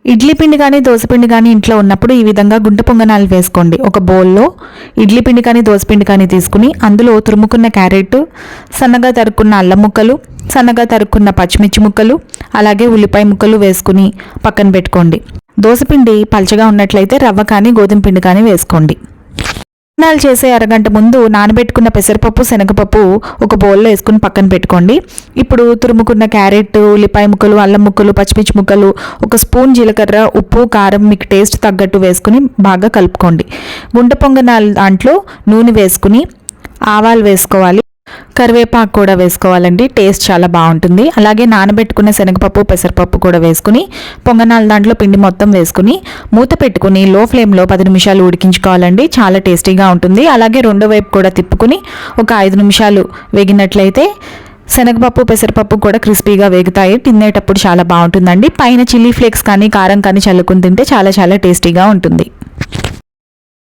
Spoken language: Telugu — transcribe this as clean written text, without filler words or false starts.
ఇడ్లీ పిండి కానీ దోసపిండి కానీ ఇంట్లో ఉన్నప్పుడు ఈ విధంగా గుంట పొంగనాలు వేసుకోండి. ఒక బౌల్లో ఇడ్లీ పిండి కానీ దోసపిండి కానీ తీసుకుని అందులో తురుముకున్న క్యారెట్, సన్నగా తరుక్కున్న అల్లం ముక్కలు, సన్నగా తరుక్కున్న పచ్చిమిర్చి ముక్కలు, అలాగే ఉల్లిపాయ ముక్కలు వేసుకుని పక్కన పెట్టుకోండి. దోసపిండి పలచగా ఉన్నట్లయితే రవ్వ కానీ గోధుమ పిండి కానీ వేసుకోండి. పొంగనాలు చేసే అరగంట ముందు నానబెట్టుకున్న పెసరపప్పు, శనగపప్పు ఒక బౌల్లో వేసుకుని పక్కన పెట్టుకోండి. ఇప్పుడు తురుముకున్న క్యారెట్, ఉల్లిపాయ ముక్కలు, అల్లం ముక్కలు, పచ్చిమిర్చి ముక్కలు, ఒక స్పూన్ జీలకర్ర, ఉప్పు, కారం మీకు టేస్ట్ తగ్గట్టు వేసుకుని బాగా కలుపుకోండి. గుంట పొంగనాలు దాంట్లో నూనె వేసుకుని ఆవాలు వేసుకోవాలి, కరివేపాకు కూడా వేసుకోవాలండి. టేస్ట్ చాలా బాగుంటుంది. అలాగే నానబెట్టుకున్న శనగపప్పు, పెసరపప్పు కూడా వేసుకుని పొంగనాల దాంట్లో పిండి మొత్తం వేసుకుని మూత పెట్టుకుని లో ఫ్లేమ్లో 10 నిమిషాలు ఉడికించుకోవాలండి. చాలా టేస్టీగా ఉంటుంది. అలాగే రెండో వైపు కూడా తిప్పుకుని ఒక 5 నిమిషాలు వేగినట్లయితే శనగపప్పు, పెసరపప్పు కూడా క్రిస్పీగా వేగుతాయి. తినేటప్పుడు చాలా బాగుంటుందండి. పైన చిల్లీ ఫ్లేక్స్ కానీ కారం కానీ చల్లుకుని తింటే చాలా చాలా టేస్టీగా ఉంటుంది.